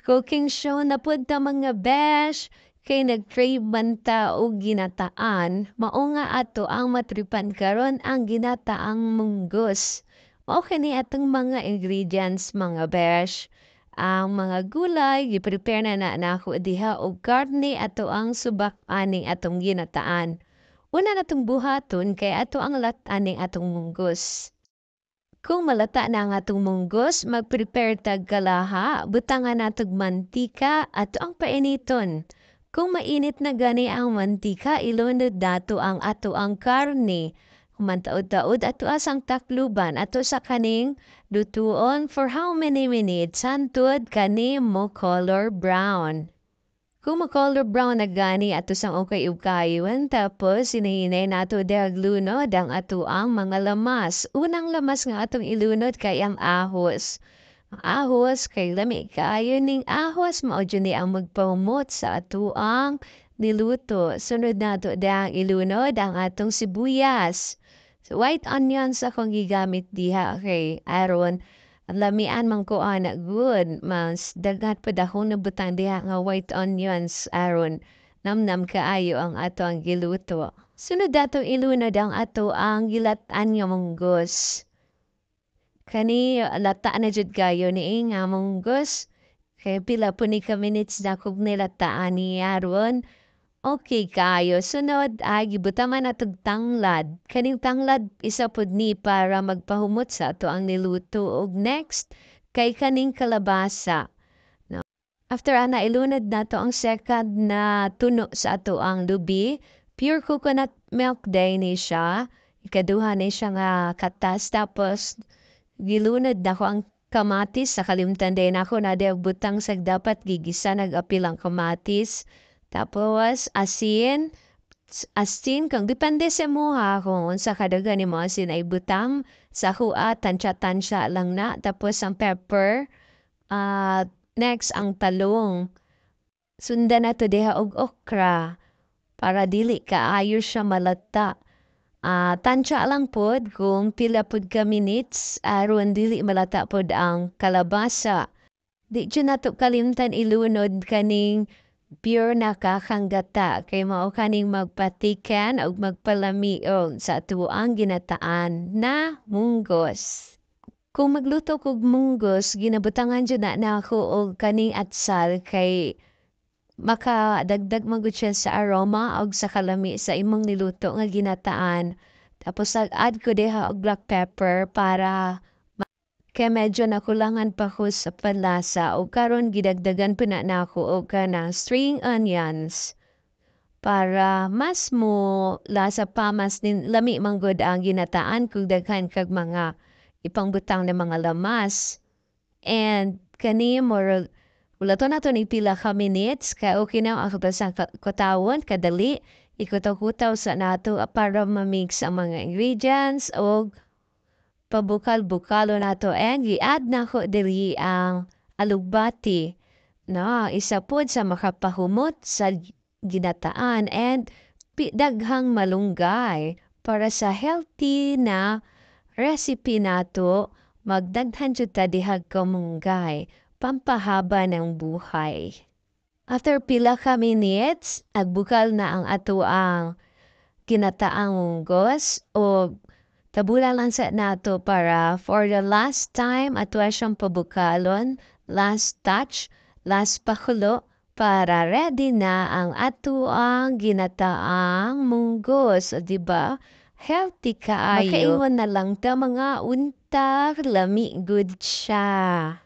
Cooking show na pud ta mga besh, kay nag-crave man ta og ginataan, mao nga ato ang matripan karon ang ginataang munggos. Mao kini atong mga ingredients mga besh. Ang mga gulay gi-prepare na nako diha og karne ato ang subak aning atong ginataan. Una natong buhaton kay ato ang lat-aning atong munggos. Kung malata na ang atong munggos, mag-prepare tag kalaha, butangan natog mantika at ang painiton. Kung mainit na gani ang mantika, ilunod dato ang ato ang karne. Humantaod-taod ato asang takluban ato sa kaning lutuon for how many minutes hantod kani mo color brown. Kung ma-color brown na gani ato sang ukay-ukayon, tapos sinahinay nato dahag lunod ang ato ang mga lamas. Unang lamas nga atong ilunod kay ang ahos. Ang ahos kay lami kaayo ning ahos mao ni ang magpahumot sa ato ang niluto. Sunod nato dahang ilunod ang atong sibuyas. So, white onions akong gigamit diha kay aron ang lamian man ko ana good, mas dagat pa dahon na butang diha nga white onions aron namnam kaayo ang ato ang giluto. Sunod dato ilunod ang ato ang gilatan nga munggos. Kani lata na jud kayo ni nga munggos. Kay pila po ni ka minutes na kog nilataan ni aron. Okay kayo. Sunod ay gibutaman natog tanglad. Kaning tanglad isa pud ni para magpahumot sa ato ang niluto og next kay kaning kalabasa. No. After ana ilunod nato ang second na tuno sa ato ang lubi. Pure coconut milk day ni siya. Ikaduha ni siya nga katas tapos gilunod nako ang kamatis sa kalimtan day nako na day butang sag dapat gigisa nag-apil ang kamatis. Tapos, asin kung depende sa muha kung unsa kadagan ni mo asin ay butang sa hua, tansya-tansya lang na. Tapos, ang pepper. Next, ang talong. Sundan na to diha og okra para dili kaayo siya malata. Tansya lang pod kung pila pod ka minutes aron dili malata pod ang kalabasa. Di dyan nato kalimtan ilunod kaning pure na kakanggata kay mao kaning magpatikan o magpalamiog sa tuang ginataan na munggos. Kung magluto kog munggos, ginabutangan dyan na ako og kaning atsal kay makadagdag magud siya sa aroma og sa kalami sa imong niluto nga ginataan. Tapos add ko diha og black pepper para kaya medyo nakulangan pa ko sa panlasa o karon gidagdagan pa na ako o kanang string onions para mas mo lasa pa mas lami manggod ang ginataan kung daghan kag mga ipangbutang na mga lamas. And kani more wala to na to ni pila ka minutes kaya okay na ako pa sa kutawon kadali ikutaw-kutaw sa nato para mamix ang mga ingredients o pabukal-bukalo nato and i-add na ko diri ang alugbati na isa pod sa makapahumot sa ginataan and daghang malunggay para sa healthy na recipe nato magdaghan jud ta dihag kamunggay pampahaba ng buhay. After pila ka minutes, agbukal na ang ato ang ginataang munggos o tabulan lang sa nato para for the last time ato siyang pabukalon, last touch, last pakulo para ready na ang ato ang ginataang munggos. O diba? Healthy kaayo. Makaingon na lang ta mga untar, lami good siya.